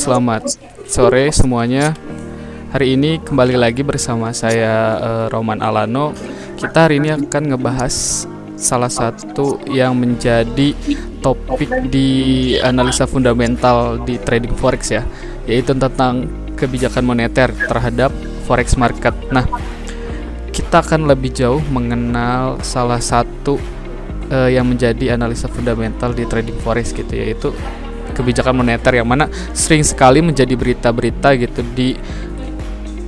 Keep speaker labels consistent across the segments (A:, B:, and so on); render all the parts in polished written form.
A: selamat sore semuanya. Hari ini kembali lagi bersama saya Roman Alano. Kita hari ini akan ngebahas salah satu yang menjadi topik di analisa fundamental di trading forex ya, yaitu tentang kebijakan moneter terhadap forex market. Nah, kita akan lebih jauh mengenal salah satu yang menjadi analisa fundamental di trading forex gitu, yaitu kebijakan moneter, yang mana sering sekali menjadi berita-berita gitu di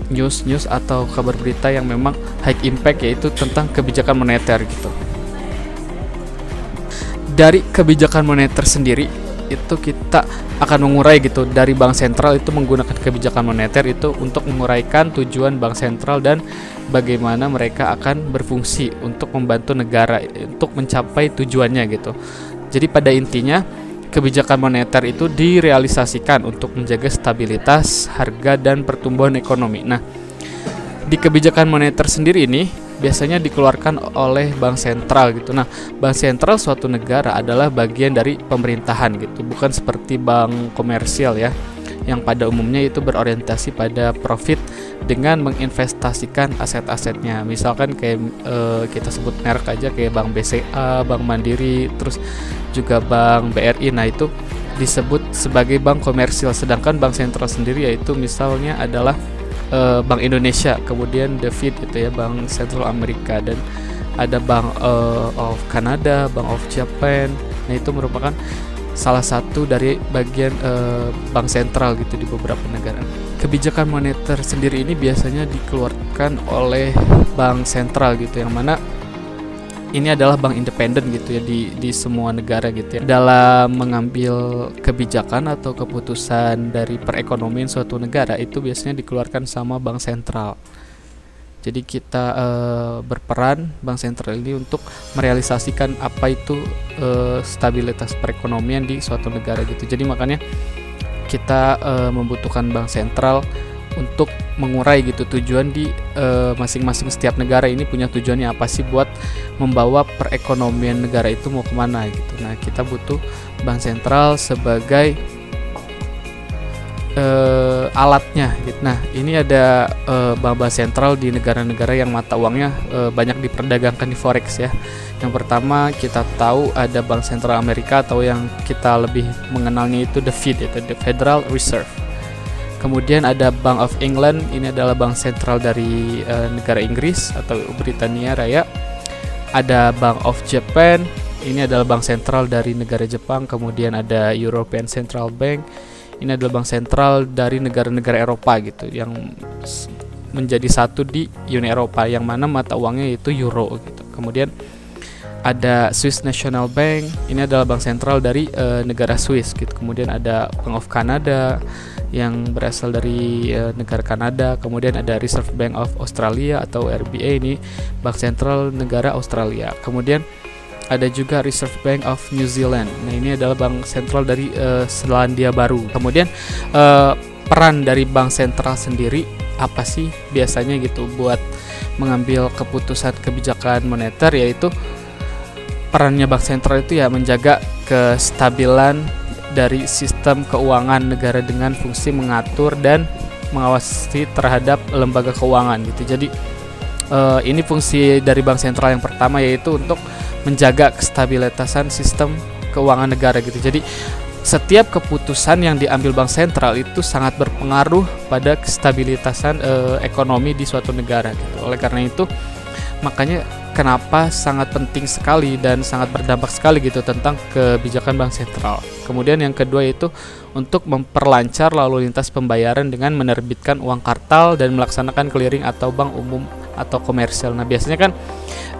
A: news atau kabar berita yang memang high impact, yaitu tentang kebijakan moneter gitu. Dari kebijakan moneter sendiri itu kita akan mengurai gitu, dari bank sentral itu menggunakan kebijakan moneter itu untuk menguraikan tujuan bank sentral dan bagaimana mereka akan berfungsi untuk membantu negara untuk mencapai tujuannya gitu. Jadi pada intinya kebijakan moneter itu direalisasikan untuk menjaga stabilitas harga dan pertumbuhan ekonomi. Nah, di kebijakan moneter sendiri ini biasanya dikeluarkan oleh bank sentral gitu. Nah, bank sentral suatu negara adalah bagian dari pemerintahan gitu, bukan seperti bank komersial ya, yang pada umumnya itu berorientasi pada profit dengan menginvestasikan aset-asetnya. Misalkan kayak kita sebut merek aja, kayak Bank BCA, Bank Mandiri, terus juga Bank BRI. Nah, itu disebut sebagai bank komersial. Sedangkan bank sentral sendiri yaitu misalnya adalah Bank Indonesia, kemudian The Fed itu ya, Bank Sentral Amerika, dan ada Bank of Canada, Bank of Japan. Nah, itu merupakan salah satu dari bagian bank sentral gitu di beberapa negara. Kebijakan moneter sendiri ini biasanya dikeluarkan oleh bank sentral gitu, yang mana ini adalah bank independen gitu ya di semua negara gitu ya. Dalam mengambil kebijakan atau keputusan dari perekonomian suatu negara itu biasanya dikeluarkan sama bank sentral. Jadi kita berperan bank sentral ini untuk merealisasikan apa itu stabilitas perekonomian di suatu negara gitu. Jadi makanya kita membutuhkan bank sentral untuk mengurai gitu tujuan di masing-masing setiap negara ini punya tujuannya apa sih buat membawa perekonomian negara itu mau kemana gitu. Nah, kita butuh bank sentral sebagai alatnya gitu. Nah, ini ada bank sentral di negara-negara yang mata uangnya banyak diperdagangkan di forex ya. Yang pertama kita tahu ada Bank Sentral Amerika, atau yang kita lebih mengenalnya itu the Fed, itu the Federal Reserve. Kemudian ada Bank of England, ini adalah bank sentral dari negara Inggris atau Britania Raya. Ada Bank of Japan, ini adalah bank sentral dari negara Jepang. Kemudian ada European Central Bank, ini adalah bank sentral dari negara-negara Eropa gitu, yang menjadi satu di Uni Eropa, yang mana mata uangnya itu euro gitu. Kemudian ada Swiss National Bank, ini adalah bank sentral dari negara Swiss gitu. Kemudian ada Bank of Canada yang berasal dari negara Kanada. Kemudian ada Reserve Bank of Australia atau RBA, ini bank sentral negara Australia. Kemudian ada juga Reserve Bank of New Zealand. Nah, ini adalah bank sentral dari Selandia Baru. Kemudian peran dari bank sentral sendiri apa sih biasanya gitu buat mengambil keputusan kebijakan moneter, yaitu perannya bank sentral itu ya menjaga kestabilan dari sistem keuangan negara dengan fungsi mengatur dan mengawasi terhadap lembaga keuangan gitu. Jadi ini fungsi dari bank sentral yang pertama, yaitu untuk menjaga kestabilitasan sistem keuangan negara gitu. Jadi setiap keputusan yang diambil bank sentral itu sangat berpengaruh pada kestabilitasan ekonomi di suatu negara gitu. Oleh karena itu, makanya kenapa sangat penting sekali dan sangat berdampak sekali gitu tentang kebijakan bank sentral. Kemudian yang kedua itu untuk memperlancar lalu lintas pembayaran dengan menerbitkan uang kartal dan melaksanakan clearing atau bank umum atau komersial. Nah, biasanya kan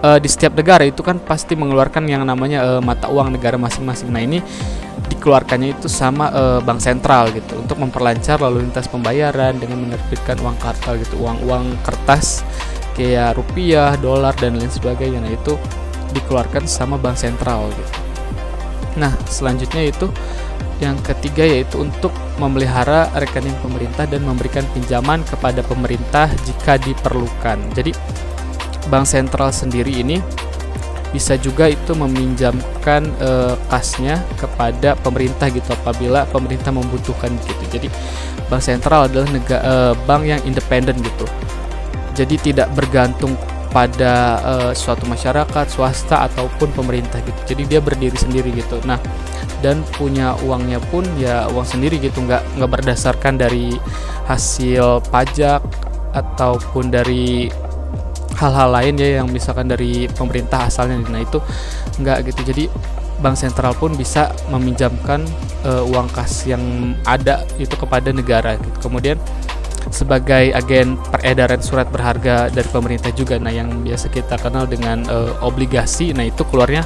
A: di setiap negara itu kan pasti mengeluarkan yang namanya mata uang negara masing-masing. Nah, ini dikeluarkannya itu sama bank sentral gitu untuk memperlancar lalu lintas pembayaran dengan menerbitkan uang kartal gitu, uang kertas kayak rupiah, dolar, dan lain sebagainya. Nah, itu dikeluarkan sama bank sentral gitu. Nah, selanjutnya itu yang ketiga, yaitu untuk memelihara rekening pemerintah dan memberikan pinjaman kepada pemerintah jika diperlukan. Jadi bank sentral sendiri ini bisa juga itu meminjamkan kasnya kepada pemerintah gitu apabila pemerintah membutuhkan gitu. Jadi bank sentral adalah bank yang independen gitu. Jadi tidak bergantung pada suatu masyarakat, swasta ataupun pemerintah gitu. Jadi dia berdiri sendiri gitu. Nah, dan punya uangnya pun ya uang sendiri gitu, nggak berdasarkan dari hasil pajak ataupun dari hal-hal lain ya yang misalkan dari pemerintah asalnya. Nah itu enggak gitu. Jadi bank sentral pun bisa meminjamkan uang kas yang ada itu kepada negara gitu. Kemudian sebagai agen peredaran surat berharga dari pemerintah juga, nah yang biasa kita kenal dengan obligasi, nah itu keluarnya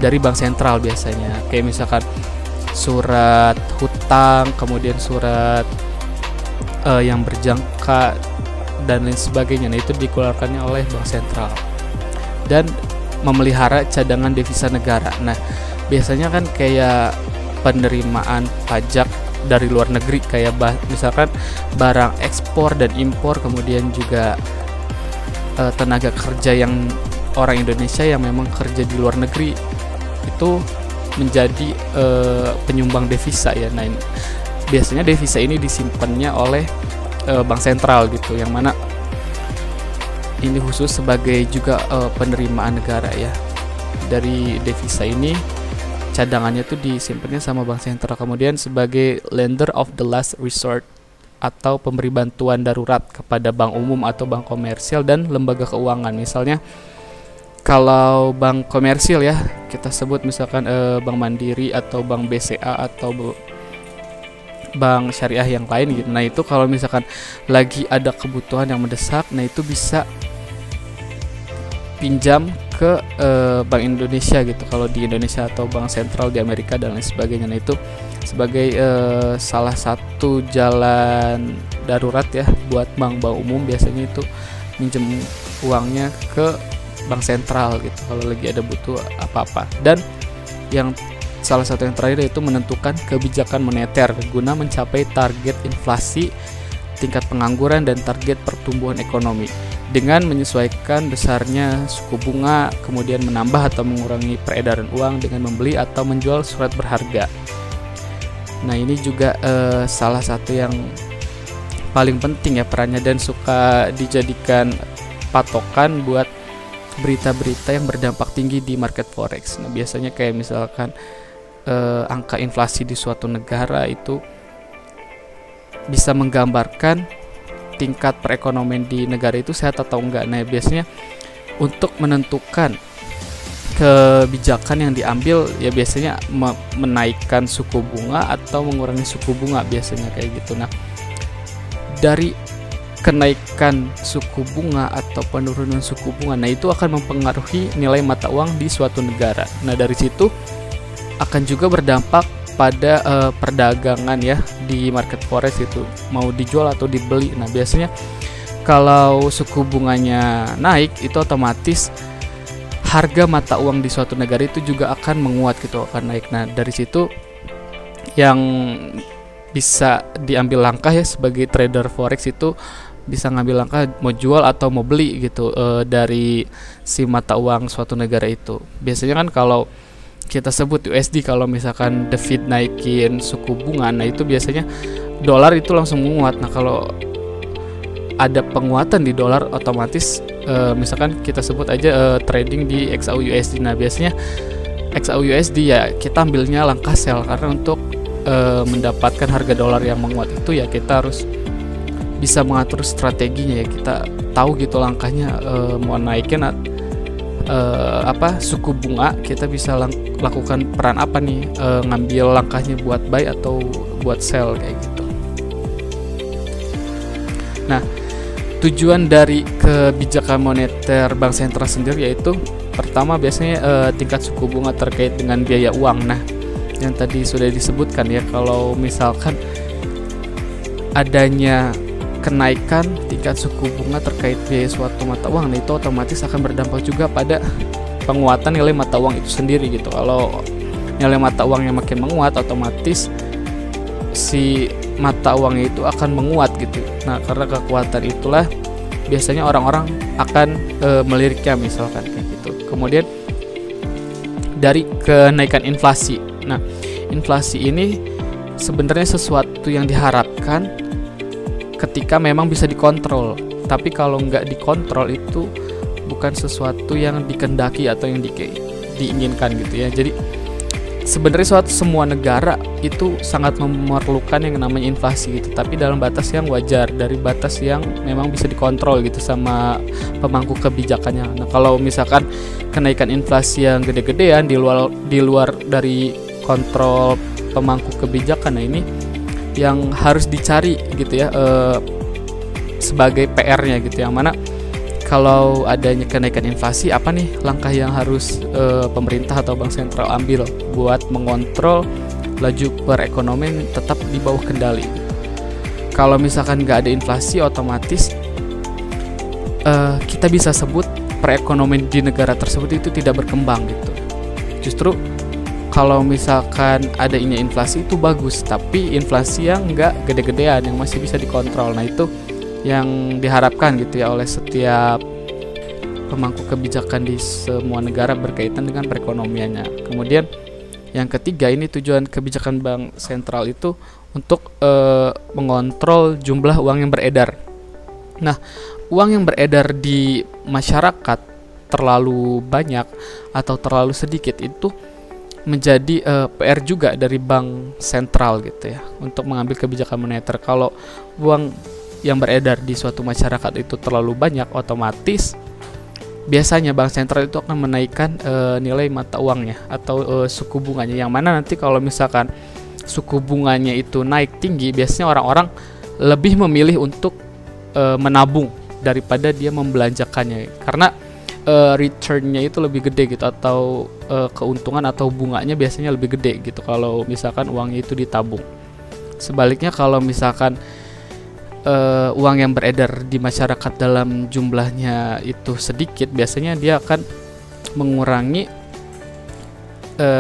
A: dari bank sentral biasanya, kayak misalkan surat hutang, kemudian surat yang berjangka dan lain sebagainya. Nah itu dikeluarkannya oleh bank sentral dan memelihara cadangan devisa negara. Nah biasanya kan kayak penerimaan pajak dari luar negeri, kayak misalkan barang ekspor dan impor, kemudian juga tenaga kerja yang orang Indonesia yang memang kerja di luar negeri itu menjadi penyumbang devisa ya. Nah biasanya devisa ini disimpannya oleh bank sentral gitu, yang mana ini khusus sebagai juga penerimaan negara ya. Dari devisa ini cadangannya tuh disimpannya sama bank sentral. Kemudian sebagai lender of the last resort atau pemberi bantuan darurat kepada bank umum atau bank komersial dan lembaga keuangan. Misalnya kalau bank komersial ya kita sebut misalkan Bank Mandiri atau Bank BCA atau bank syariah yang lain gitu. Nah itu kalau misalkan lagi ada kebutuhan yang mendesak, nah itu bisa pinjam ke Bank Indonesia gitu kalau di Indonesia, atau bank sentral di Amerika dan lain sebagainya. Nah itu sebagai salah satu jalan darurat ya buat bank-bank umum, biasanya itu minjem uangnya ke bank sentral gitu kalau lagi ada butuh apa-apa. Dan yang salah satu yang terakhir yaitu menentukan kebijakan moneter guna mencapai target inflasi, tingkat pengangguran, dan target pertumbuhan ekonomi dengan menyesuaikan besarnya suku bunga, kemudian menambah atau mengurangi peredaran uang dengan membeli atau menjual surat berharga. Nah ini juga salah satu yang paling penting ya perannya, dan suka dijadikan patokan buat berita-berita yang berdampak tinggi di market forex. Nah biasanya kayak misalkan angka inflasi di suatu negara itu bisa menggambarkan tingkat perekonomian di negara itu sehat atau enggak. Nah biasanya untuk menentukan kebijakan yang diambil ya biasanya menaikkan suku bunga atau mengurangi suku bunga, biasanya kayak gitu. Nah dari kenaikan suku bunga atau penurunan suku bunga, nah itu akan mempengaruhi nilai mata uang di suatu negara. Nah dari situ akan juga berdampak pada perdagangan ya di market forex itu, mau dijual atau dibeli. Nah biasanya kalau suku bunganya naik itu otomatis harga mata uang di suatu negara itu juga akan menguat gitu, akan naik. Nah dari situ yang bisa diambil langkah ya sebagai trader forex itu bisa ngambil langkah mau jual atau mau beli gitu dari si mata uang suatu negara itu. Biasanya kan kalau kita sebut USD, kalau misalkan The Fed naikin suku bunga, nah itu biasanya dolar itu langsung menguat. Nah kalau ada penguatan di dolar otomatis misalkan kita sebut aja trading di XAU-USD. Nah biasanya XAU-USD ya kita ambilnya langkah sell, karena untuk mendapatkan harga dolar yang menguat itu ya kita harus bisa mengatur strateginya ya, kita tahu gitu langkahnya mau naikin suku bunga, kita bisa lakukan peran apa nih, ngambil langkahnya buat buy atau buat sell kayak gitu. Nah tujuan dari kebijakan moneter bank sentral sendiri yaitu pertama biasanya tingkat suku bunga terkait dengan biaya uang. Nah yang tadi sudah disebutkan ya, kalau misalkan adanya kenaikan tingkat suku bunga terkait biaya suatu mata uang, nah itu otomatis akan berdampak juga pada penguatan nilai mata uang itu sendiri gitu. Kalau nilai mata uangnya makin menguat, otomatis si mata uangnya itu akan menguat gitu. Nah karena kekuatan itulah biasanya orang-orang akan meliriknya misalkan kayak gitu. Kemudian dari kenaikan inflasi. Nah, inflasi ini sebenarnya sesuatu yang diharapkan ketika memang bisa dikontrol. Tapi kalau nggak dikontrol itu bukan sesuatu yang dikendaki atau yang diinginkan gitu ya. Jadi sebenarnya semua negara itu sangat memerlukan yang namanya inflasi gitu, tapi dalam batas yang wajar, dari batas yang memang bisa dikontrol gitu sama pemangku kebijakannya. Nah, kalau misalkan kenaikan inflasi yang gede-gedean di luar dari kontrol pemangku kebijakan, nah ini yang harus dicari gitu ya, sebagai PR-nya gitu, yang mana kalau adanya kenaikan inflasi, apa nih langkah yang harus pemerintah atau bank sentral ambil buat mengontrol laju perekonomian tetap di bawah kendali. Kalau misalkan nggak ada inflasi, otomatis kita bisa sebut perekonomian di negara tersebut itu tidak berkembang gitu. Justru kalau misalkan adanya inflasi itu bagus, tapi inflasi yang nggak gede-gedean, yang masih bisa dikontrol. Nah, itu yang diharapkan gitu ya oleh setiap pemangku kebijakan di semua negara berkaitan dengan perekonomiannya. Kemudian yang ketiga, ini tujuan kebijakan bank sentral itu untuk mengontrol jumlah uang yang beredar. Nah, uang yang beredar di masyarakat terlalu banyak atau terlalu sedikit itu menjadi PR juga dari bank sentral gitu ya, untuk mengambil kebijakan moneter. Kalau uang yang beredar di suatu masyarakat itu terlalu banyak, otomatis biasanya bank sentral itu akan menaikkan nilai mata uangnya atau suku bunganya, yang mana nanti kalau misalkan suku bunganya itu naik tinggi, biasanya orang-orang lebih memilih untuk menabung daripada dia membelanjakannya, karena returnnya itu lebih gede gitu, atau keuntungan atau bunganya biasanya lebih gede gitu kalau misalkan uangnya itu ditabung. Sebaliknya kalau misalkan uang yang beredar di masyarakat dalam jumlahnya itu sedikit, biasanya dia akan mengurangi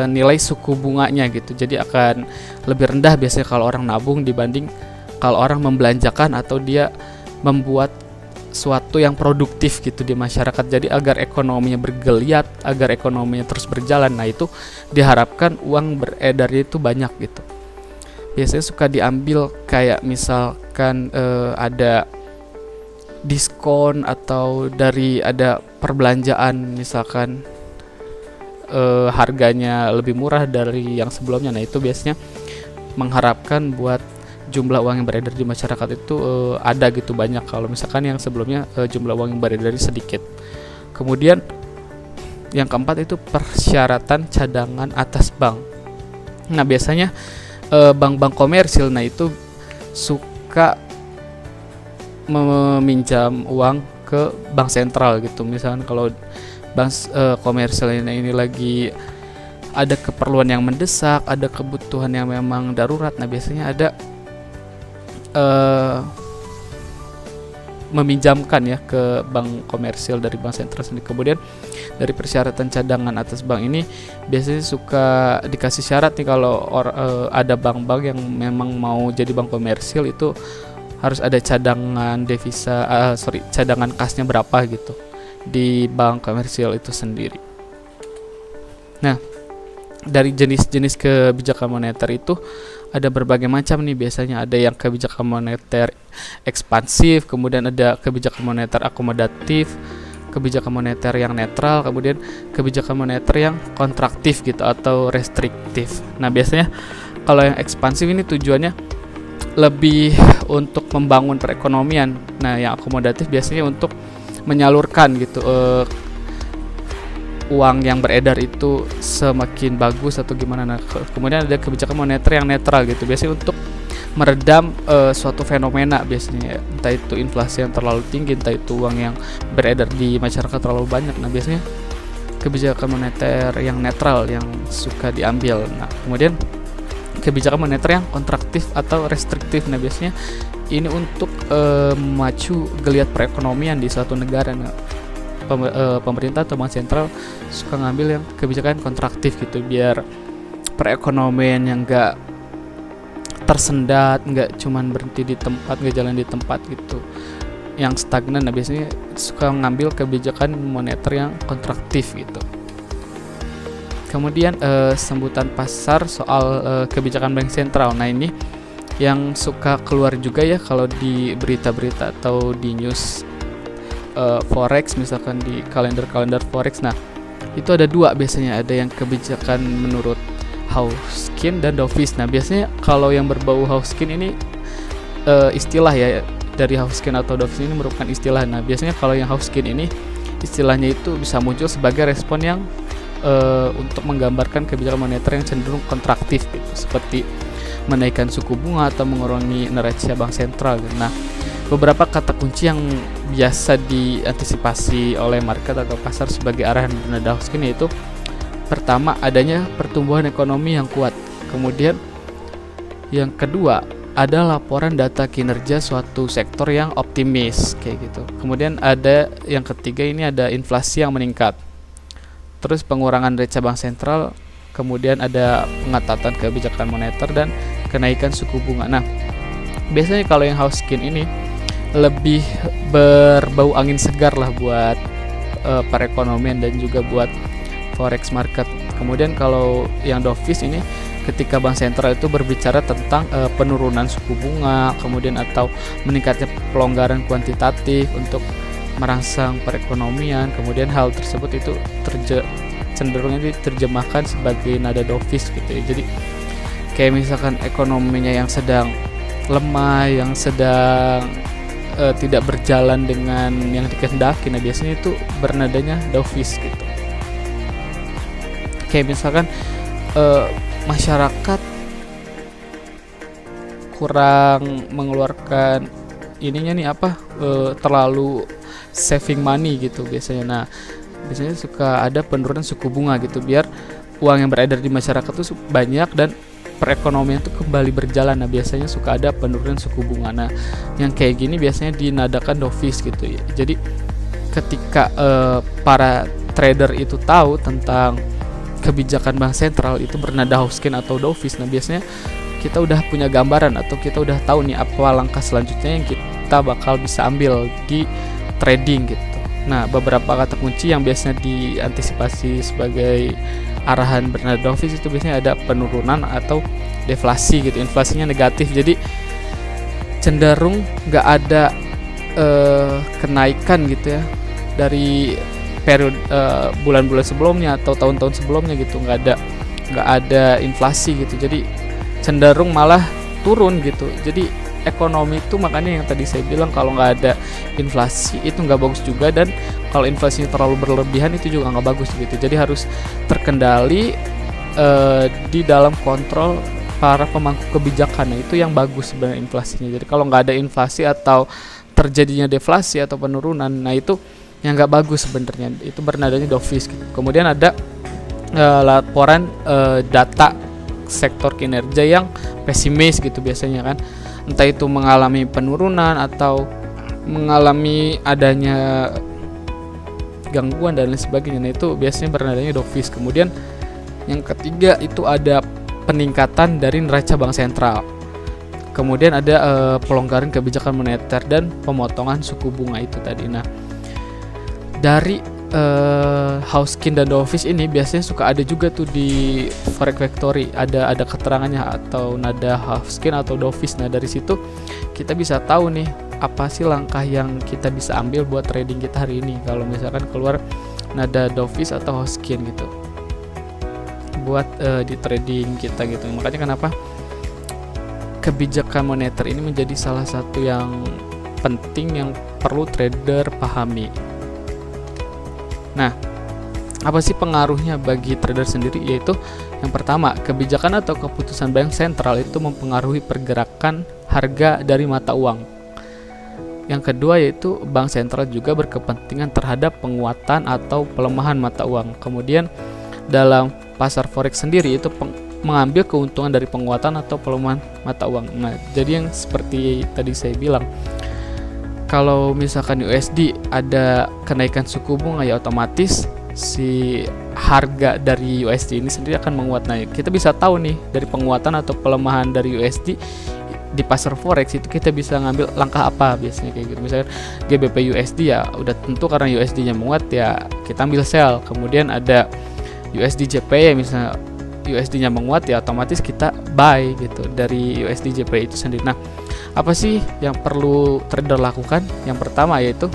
A: nilai suku bunganya gitu. Jadi akan lebih rendah biasanya kalau orang nabung dibanding kalau orang membelanjakan atau dia membuat suatu yang produktif gitu di masyarakat. Jadi agar ekonominya bergeliat, agar ekonominya terus berjalan, nah itu diharapkan uang beredarnya itu banyak gitu. Biasanya suka diambil kayak misalkan ada diskon atau dari ada perbelanjaan, misalkan harganya lebih murah dari yang sebelumnya. Nah, itu biasanya mengharapkan buat jumlah uang yang beredar di masyarakat itu ada gitu banyak, kalau misalkan yang sebelumnya jumlah uang yang beredar sedikit. Kemudian yang keempat itu persyaratan cadangan atas bank. Nah, biasanya bank-bank komersil, nah itu suka meminjam uang ke bank sentral gitu. Misalkan kalau bank komersil ini lagi ada keperluan yang mendesak, ada kebutuhan yang memang darurat, nah biasanya ada meminjamkan ya ke bank komersil dari bank sentral sendiri. Kemudian dari persyaratan cadangan atas bank ini biasanya suka dikasih syarat nih, kalau ada bank-bank yang memang mau jadi bank komersil itu harus ada cadangan devisa, cadangan kasnya berapa gitu di bank komersil itu sendiri. Nah, dari jenis-jenis kebijakan moneter itu ada berbagai macam nih. Biasanya ada yang kebijakan moneter ekspansif, kemudian ada kebijakan moneter akomodatif, kebijakan moneter yang netral, kemudian kebijakan moneter yang kontraktif gitu atau restriktif. Nah, biasanya kalau yang ekspansif ini tujuannya lebih untuk membangun perekonomian. Nah, yang akomodatif biasanya untuk menyalurkan gitu uang yang beredar itu semakin bagus atau gimana. Nah, kemudian ada kebijakan moneter yang netral gitu, biasanya untuk meredam suatu fenomena, biasanya entah itu inflasi yang terlalu tinggi, entah itu uang yang beredar di masyarakat terlalu banyak. Nah, biasanya kebijakan moneter yang netral yang suka diambil. Nah, kemudian kebijakan moneter yang kontraktif atau restriktif. Nah, biasanya ini untuk memacu geliat perekonomian di suatu negara. Nah, pemerintah atau bank sentral suka ngambil yang kebijakan kontraktif gitu, biar perekonomian yang enggak tersendat, enggak cuman berhenti di tempat, enggak jalan di tempat gitu, yang stagnan. Nah, biasanya suka ngambil kebijakan moneter yang kontraktif gitu. Kemudian sambutan pasar soal kebijakan bank sentral. Nah, ini yang suka keluar juga ya kalau di berita-berita atau di news forex, misalkan di kalender forex. Nah, itu ada dua biasanya, ada yang kebijakan menurut Hawkins dan Dovish. Nah, biasanya kalau yang berbau Hawkins ini istilah ya, dari Hawkins atau Dovish ini merupakan istilah. Nah, biasanya kalau yang Hawkins ini istilahnya itu bisa muncul sebagai respon yang untuk menggambarkan kebijakan moneter yang cenderung kontraktif gitu, seperti menaikkan suku bunga atau mengurangi neraca bank sentral. Nah, beberapa kata kunci yang biasa diantisipasi oleh market atau pasar sebagai arahan bernada Hawkins yaitu pertama, adanya pertumbuhan ekonomi yang kuat. Kemudian yang kedua, ada laporan data kinerja suatu sektor yang optimis kayak gitu. Kemudian ada yang ketiga, ini ada inflasi yang meningkat. Terus pengurangan neraca bank sentral, kemudian ada pengetatan kebijakan moneter dan kenaikan suku bunga. Nah, biasanya kalau yang Hawkins ini lebih berbau angin segar lah buat perekonomian dan juga buat forex market. Kemudian kalau yang Dovish ini ketika bank sentral itu berbicara tentang penurunan suku bunga, kemudian atau meningkatnya pelonggaran kuantitatif untuk merangsang perekonomian, kemudian hal tersebut itu cenderung diterjemahkan sebagai nada Dovish gitu ya. Jadi kayak misalkan ekonominya yang sedang lemah, yang sedang tidak berjalan dengan yang dikehendaki, nah biasanya itu bernadanya Dovish gitu. Kayak misalkan masyarakat kurang mengeluarkan ininya nih terlalu saving money gitu biasanya. Nah, biasanya suka ada penurunan suku bunga gitu biar uang yang beredar di masyarakat tuh banyak dan perekonomian tuh kembali berjalan. Nah, biasanya suka ada penurunan suku bunga. Nah, yang kayak gini biasanya dinadakan Dovish gitu ya. Jadi ketika para trader itu tahu tentang kebijakan bank sentral itu bernada Hawkins atau Dovish, nah biasanya kita udah punya gambaran atau kita udah tahu nih apa langkah selanjutnya yang kita bakal bisa ambil di trading gitu. Nah, beberapa kata kunci yang biasanya diantisipasi sebagai arahan bernada Dovish itu biasanya ada penurunan atau deflasi gitu, inflasinya negatif, jadi cenderung nggak ada kenaikan gitu ya dari periode bulan-bulan sebelumnya atau tahun-tahun sebelumnya gitu, nggak ada inflasi gitu, jadi cenderung malah turun gitu. Jadi ekonomi itu makanya yang tadi saya bilang kalau nggak ada inflasi itu nggak bagus juga, dan kalau inflasinya terlalu berlebihan itu juga nggak bagus gitu. Jadi harus terkendali di dalam kontrol para pemangku kebijakan. Nah, itu yang bagus sebenarnya inflasinya. Jadi kalau nggak ada inflasi atau terjadinya deflasi atau penurunan, nah itu yang nggak bagus sebenarnya, itu bernadanya Dovish gitu. Kemudian ada laporan data sektor kinerja yang pesimis gitu biasanya kan, entah itu mengalami penurunan atau mengalami adanya gangguan dan lain sebagainya. Nah, itu biasanya bernadanya Dovish. Kemudian yang ketiga itu ada peningkatan dari neraca bank sentral. Kemudian ada pelonggaran kebijakan moneter dan pemotongan suku bunga itu tadi. Nah, dari Hawkins dan Dovish ini biasanya suka ada juga tuh di Forex Factory, ada keterangannya atau nada Hawkins atau Dovish. Nah, dari situ kita bisa tahu nih apa sih langkah yang kita bisa ambil buat trading kita hari ini kalau misalkan keluar nada Dovish atau Hawkins gitu buat di trading kita gitu. Makanya kenapa kebijakan moneter ini menjadi salah satu yang penting yang perlu trader pahami. Nah, apa sih pengaruhnya bagi trader sendiri? Yaitu yang pertama, kebijakan atau keputusan bank sentral itu mempengaruhi pergerakan harga dari mata uang. Yang kedua yaitu bank sentral juga berkepentingan terhadap penguatan atau pelemahan mata uang. Kemudian dalam pasar forex sendiri itu mengambil keuntungan dari penguatan atau pelemahan mata uang. Nah, jadi yang seperti tadi saya bilang, kalau misalkan USD ada kenaikan suku bunga ya otomatis si harga dari USD ini sendiri akan menguat. Nah, kita bisa tahu nih dari penguatan atau pelemahan dari USD di pasar forex itu kita bisa ngambil langkah apa biasanya kayak gitu. Misalkan GBP USD ya udah tentu karena USD-nya menguat ya kita ambil sell. Kemudian ada USD JP ya, misalnya USD-nya menguat ya otomatis kita buy gitu dari USD JP itu sendiri. Nah, apa sih yang perlu trader lakukan? Yang pertama yaitu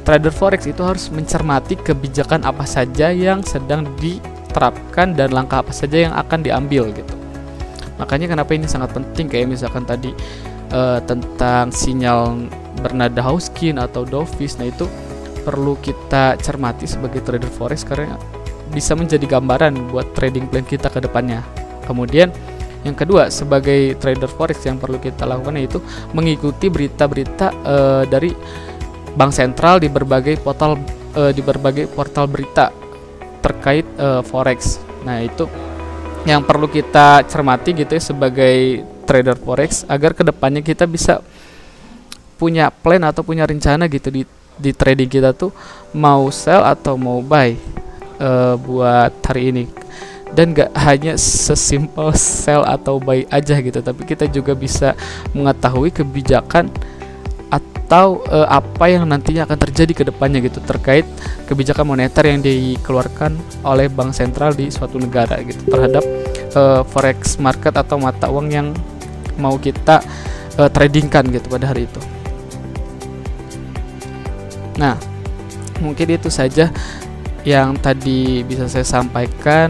A: trader forex itu harus mencermati kebijakan apa saja yang sedang diterapkan dan langkah apa saja yang akan diambil gitu. Makanya kenapa ini sangat penting, kayak misalkan tadi tentang sinyal bernada Hawking atau dovish. Nah, itu perlu kita cermati sebagai trader forex karena bisa menjadi gambaran buat trading plan kita ke depannya. Kemudian yang kedua, sebagai trader forex yang perlu kita lakukan yaitu mengikuti berita-berita dari bank sentral di berbagai portal berita terkait forex. Nah, itu yang perlu kita cermati gitu ya sebagai trader forex agar kedepannya kita bisa punya plan atau punya rencana gitu di trading kita tuh mau sell atau mau buy buat hari ini. Dan gak hanya sesimpel sell atau buy aja gitu, tapi kita juga bisa mengetahui kebijakan atau apa yang nantinya akan terjadi ke depannya gitu terkait kebijakan moneter yang dikeluarkan oleh bank sentral di suatu negara gitu terhadap forex market atau mata uang yang mau kita tradingkan gitu pada hari itu. Nah, mungkin itu saja yang tadi bisa saya sampaikan.